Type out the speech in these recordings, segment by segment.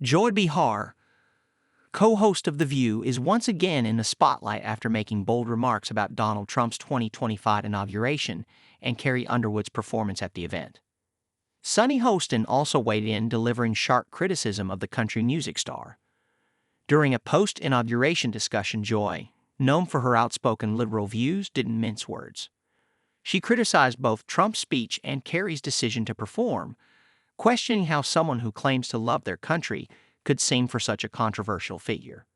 Joy Behar, co-host of The View, is once again in the spotlight after making bold remarks about Donald Trump's 2025 inauguration and Carrie Underwood's performance at the event. Sunny Hostin also weighed in, delivering sharp criticism of the country music star. During a post-inauguration discussion, Joy, known for her outspoken liberal views, didn't mince words. She criticized both Trump's speech and Carrie's decision to perform, questioning how someone who claims to love their country could sing for such a controversial figure.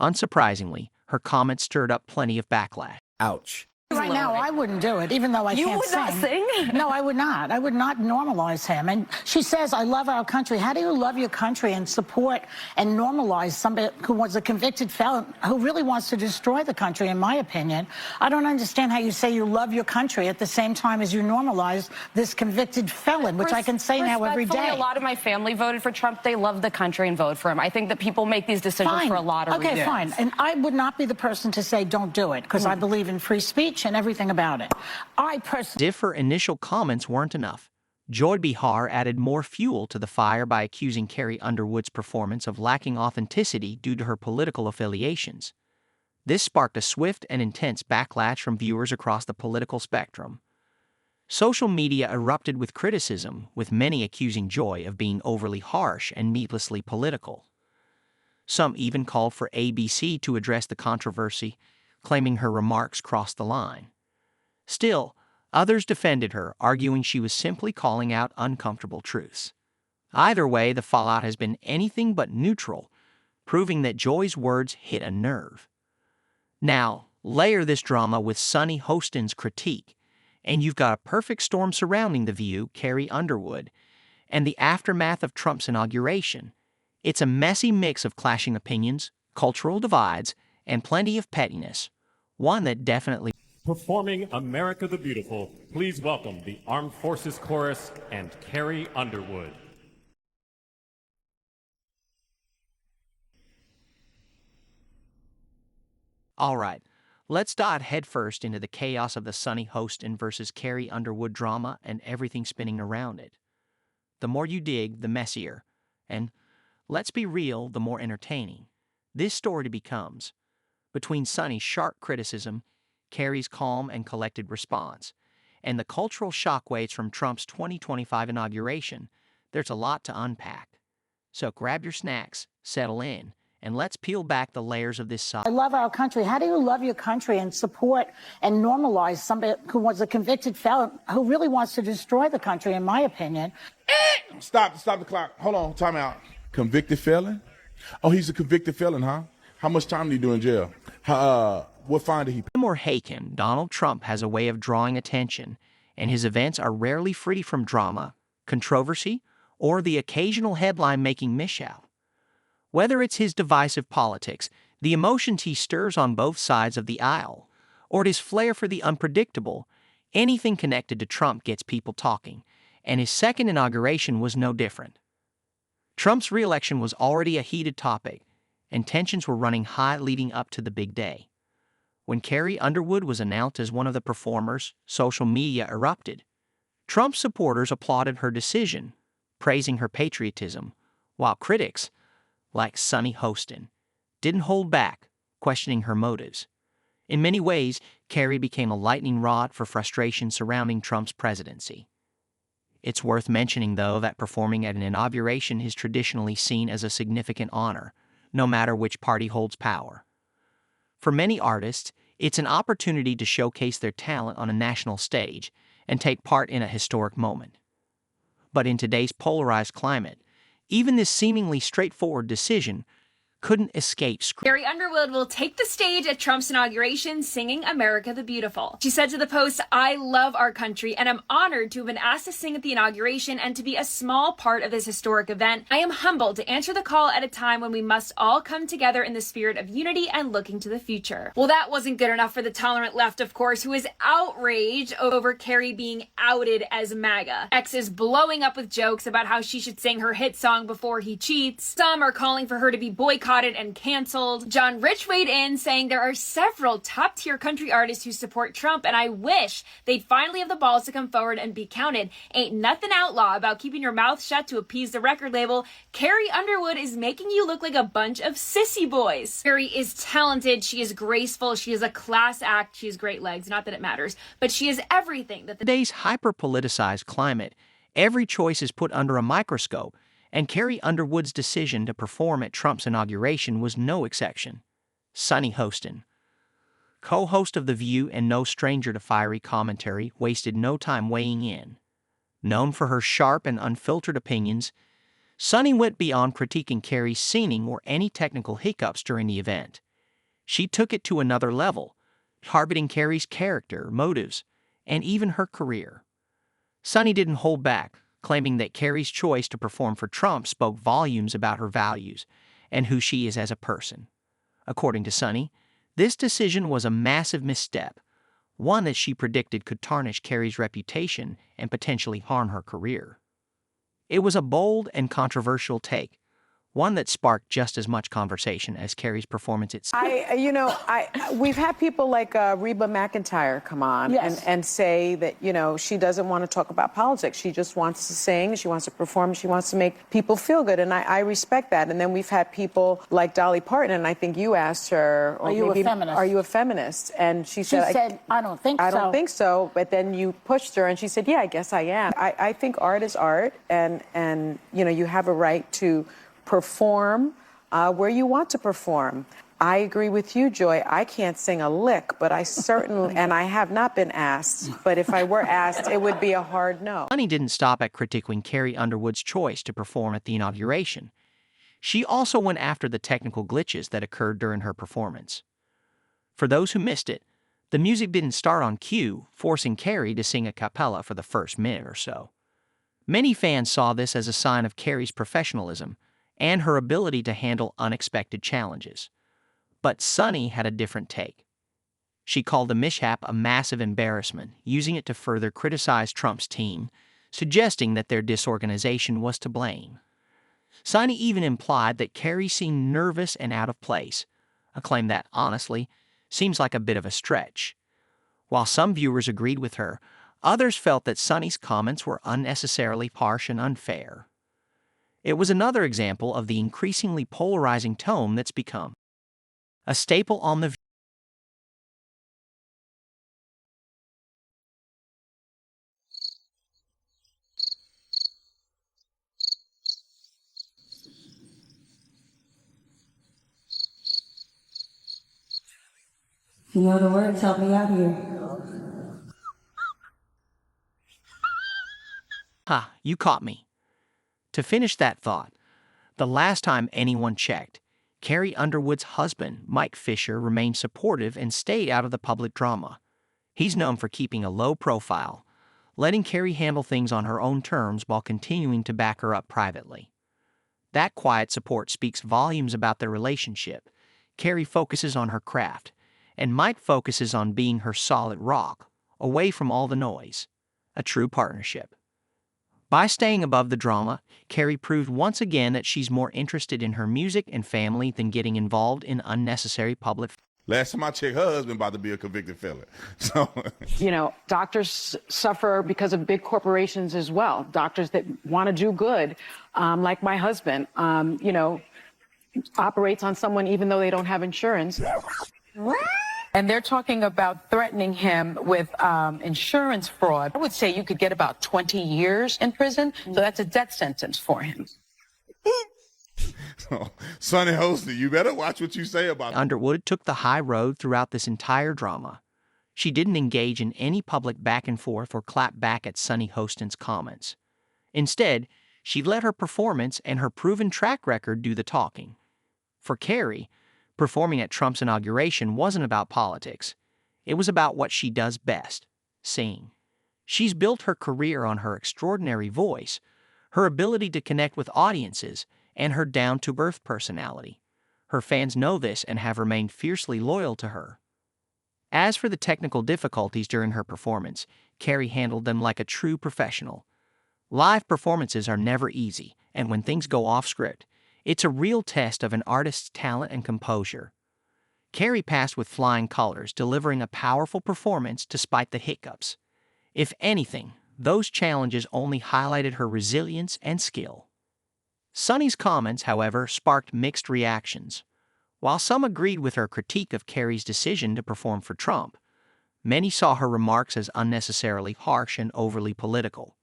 Unsurprisingly, her comments stirred up plenty of backlash. Ouch. Right now, I wouldn't do it, even though I can't sing. You would not sing? No, I would not. I would not normalize him. And she says, I love our country. How do you love your country and support and normalize somebody who was a convicted felon who really wants to destroy the country, in my opinion? I don't understand how you say you love your country at the same time as you normalize this convicted felon, which I can say now every day. A lot of my family voted for Trump. They love the country and vote for him. I think that people make these decisions for a lot of reasons. Okay, fine. And I would not be the person to say don't do it, because I believe in free speech and everything about it. I personally... If her initial comments weren't enough, Joy Behar added more fuel to the fire by accusing Carrie Underwood's performance of lacking authenticity due to her political affiliations. This sparked a swift and intense backlash from viewers across the political spectrum. Social media erupted with criticism, with many accusing Joy of being overly harsh and needlessly political. Some even called for ABC to address the controversy, claiming her remarks crossed the line. Still, others defended her, arguing she was simply calling out uncomfortable truths. Either way, the fallout has been anything but neutral, proving that Joy's words hit a nerve. Now, layer this drama with Sunny Hostin's critique, and you've got a perfect storm surrounding The View, Carrie Underwood, and the aftermath of Trump's inauguration. It's a messy mix of clashing opinions, cultural divides, and plenty of pettiness, one that definitely... Performing America the Beautiful, please welcome the Armed Forces Chorus and Carrie Underwood. All right, let's dive headfirst into the chaos of the Sunny Hostin versus Carrie Underwood drama and everything spinning around it. The more you dig, the messier, and, let's be real, the more entertaining this story becomes. Between Sunny's sharp criticism, Carrie's calm and collected response, and the cultural shockwaves from Trump's 2025 inauguration, there's a lot to unpack. So grab your snacks, settle in, and let's peel back the layers of this saga. I love our country. How do you love your country and support and normalize somebody who was a convicted felon who really wants to destroy the country, in my opinion? Stop the clock. Hold on, time out. Convicted felon? Oh, he's a convicted felon, huh? How much time did he do in jail? What fine did he pay? Or Haken, Donald Trump has a way of drawing attention, and his events are rarely free from drama, controversy, or the occasional headline-making mishap. Whether it's his divisive politics, the emotions he stirs on both sides of the aisle, or his flair for the unpredictable, anything connected to Trump gets people talking, and his second inauguration was no different. Trump's re-election was already a heated topic, and tensions were running high leading up to the big day. When Carrie Underwood was announced as one of the performers, social media erupted. Trump supporters applauded her decision, praising her patriotism, while critics, like Sunny Hostin, didn't hold back, questioning her motives. In many ways, Carrie became a lightning rod for frustration surrounding Trump's presidency. It's worth mentioning, though, that performing at an inauguration is traditionally seen as a significant honor, no matter which party holds power. For many artists, it's an opportunity to showcase their talent on a national stage and take part in a historic moment. But in today's polarized climate, even this seemingly straightforward decision couldn't escape scrutiny. Carrie Underwood will take the stage at Trump's inauguration singing America the Beautiful. She said to the Post, "I love our country and I'm honored to have been asked to sing at the inauguration and to be a small part of this historic event. I am humbled to answer the call at a time when we must all come together in the spirit of unity and looking to the future." Well, that wasn't good enough for the tolerant left, of course, who is outraged over Carrie being outed as MAGA. X is blowing up with jokes about how she should sing her hit song Before He Cheats. Some are calling for her to be boycotted boycotted and canceled. John Rich weighed in, saying there are several top-tier country artists who support Trump, and I wish they'd finally have the balls to come forward and be counted. Ain't nothing outlaw about keeping your mouth shut to appease the record label. Carrie Underwood is making you look like a bunch of sissy boys. Carrie is talented, she is graceful, she is a class act, she has great legs, not that it matters, but she is everything that today's hyper-politicized climate, every choice is put under a microscope, and Carrie Underwood's decision to perform at Trump's inauguration was no exception. Sunny Hostin, co-host of The View and no stranger to fiery commentary, wasted no time weighing in. Known for her sharp and unfiltered opinions, Sunny went beyond critiquing Carrie's singing or any technical hiccups during the event. She took it to another level, targeting Carrie's character, motives, and even her career. Sunny didn't hold back, claiming that Carrie's choice to perform for Trump spoke volumes about her values and who she is as a person. According to Sunny, this decision was a massive misstep, one that she predicted could tarnish Carrie's reputation and potentially harm her career. It was a bold and controversial take, one that sparked just as much conversation as Carrie's performance itself. We've had people like Reba McEntire come on and say that, she doesn't want to talk about politics. She just wants to sing, she wants to perform, she wants to make people feel good, and I respect that. And then we've had people like Dolly Parton, and I think you asked her, are you a feminist? Are you a feminist? And she said, I don't think so. I don't think so. But then you pushed her, and she said, yeah, I guess I am. I think art is art, and you have a right to perform where you want to perform. I agree with you, Joy. I can't sing a lick, but I certainly, and I have not been asked, but if I were asked, it would be a hard no. Sunny didn't stop at critiquing Carrie Underwood's choice to perform at the inauguration. She also went after the technical glitches that occurred during her performance. For those who missed it, the music didn't start on cue, forcing Carrie to sing a cappella for the first minute or so. Many fans saw this as a sign of Carrie's professionalism and her ability to handle unexpected challenges. But Sunny had a different take. She called the mishap a massive embarrassment, using it to further criticize Trump's team, suggesting that their disorganization was to blame. Sunny even implied that Carrie seemed nervous and out of place, a claim that, honestly, seems like a bit of a stretch. While some viewers agreed with her, others felt that Sunny's comments were unnecessarily harsh and unfair. It was another example of the increasingly polarizing tone that's become a staple on The View. You know the words, help me out here. Ha, you caught me. To finish that thought, the last time anyone checked, Carrie Underwood's husband, Mike Fisher, remained supportive and stayed out of the public drama. He's known for keeping a low profile, letting Carrie handle things on her own terms while continuing to back her up privately. That quiet support speaks volumes about their relationship. Carrie focuses on her craft, and Mike focuses on being her solid rock, away from all the noise. A true partnership. By staying above the drama, Carrie proved once again that she's more interested in her music and family than getting involved in unnecessary public. Last time I checked, her husband about to be a convicted felon. So, doctors suffer because of big corporations as well. Doctors that want to do good, like my husband, operates on someone even though they don't have insurance. And they're talking about threatening him with insurance fraud. I would say you could get about 20 years in prison, so that's a death sentence for him. So, Sunny Hostin, you better watch what you say about Underwood took the high road throughout this entire drama. She didn't engage in any public back and forth or clap back at Sunny Hostin's comments. Instead, she let her performance and her proven track record do the talking. For Carrie, performing at Trump's inauguration wasn't about politics. It was about what she does best, sing. She's built her career on her extraordinary voice, her ability to connect with audiences, and her down-to-earth personality. Her fans know this and have remained fiercely loyal to her. As for the technical difficulties during her performance, Carrie handled them like a true professional. Live performances are never easy, and when things go off script, It's a real test of an artist's talent and composure. Carrie passed with flying colors, delivering a powerful performance despite the hiccups. If anything, those challenges only highlighted her resilience and skill. Sonny's comments, however, sparked mixed reactions. While some agreed with her critique of Carrie's decision to perform for Trump, many saw her remarks as unnecessarily harsh and overly political.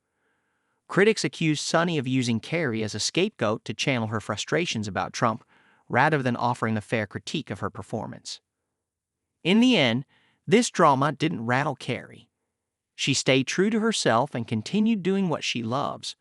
Critics accused Sonny of using Carrie as a scapegoat to channel her frustrations about Trump rather than offering a fair critique of her performance. In the end, this drama didn't rattle Carrie. She stayed true to herself and continued doing what she loves,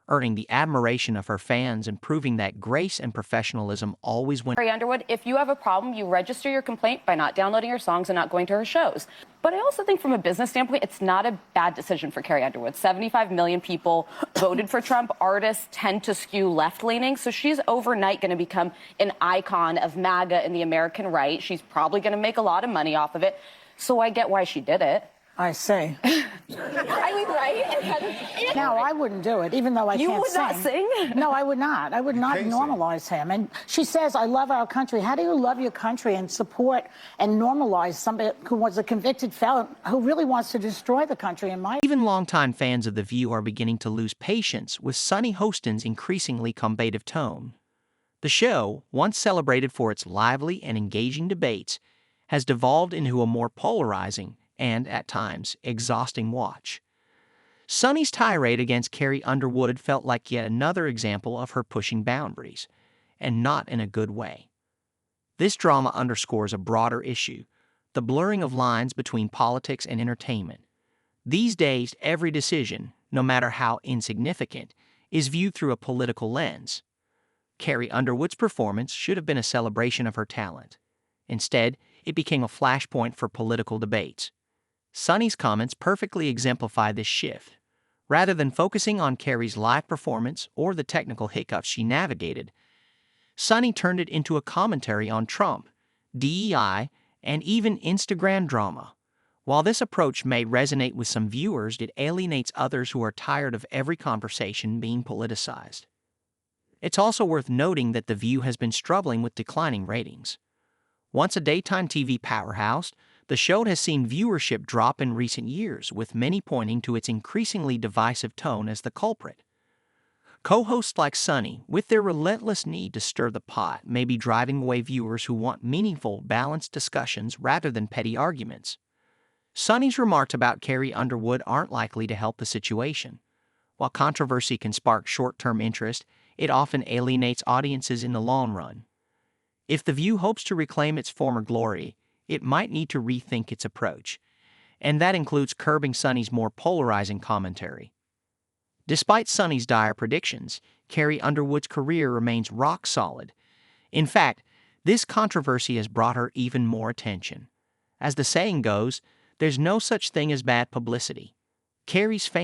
earning the admiration of her fans and proving that grace and professionalism always win. Carrie Underwood, if you have a problem, you register your complaint by not downloading her songs and not going to her shows. But I also think from a business standpoint, it's not a bad decision for Carrie Underwood. 75 million people voted for Trump. Artists tend to skew left-leaning, so she's overnight going to become an icon of MAGA and the American right. She's probably going to make a lot of money off of it, so I get why she did it. I see. I mean, right? No, I wouldn't do it, even though I You can't would not sing? No, I would not. I would not can't normalize him. And she says, I love our country. How do you love your country and support and normalize somebody who was a convicted felon who really wants to destroy the country in my... Even longtime fans of The View are beginning to lose patience with Sonny Hostin's increasingly combative tone. The show, once celebrated for its lively and engaging debates, has devolved into a more polarizing and, at times, exhausting watch. Sonny's tirade against Carrie Underwood felt like yet another example of her pushing boundaries, and not in a good way. This drama underscores a broader issue, the blurring of lines between politics and entertainment. These days, every decision, no matter how insignificant, is viewed through a political lens. Carrie Underwood's performance should have been a celebration of her talent. Instead, it became a flashpoint for political debates. Sonny's comments perfectly exemplify this shift. Rather than focusing on Carrie's live performance or the technical hiccups she navigated, Sonny turned it into a commentary on Trump, DEI, and even Instagram drama. While this approach may resonate with some viewers, it alienates others who are tired of every conversation being politicized. It's also worth noting that The View has been struggling with declining ratings. Once a daytime TV powerhouse, the show has seen viewership drop in recent years, with many pointing to its increasingly divisive tone as the culprit. Co-hosts like Sonny, with their relentless need to stir the pot, may be driving away viewers who want meaningful, balanced discussions rather than petty arguments. Sonny's remarks about Carrie Underwood aren't likely to help the situation. While controversy can spark short-term interest, it often alienates audiences in the long run. If The View hopes to reclaim its former glory, it might need to rethink its approach, and that includes curbing Sonny's more polarizing commentary. Despite Sonny's dire predictions, Carrie Underwood's career remains rock solid. In fact, this controversy has brought her even more attention. As the saying goes, there's no such thing as bad publicity. Carrie's fame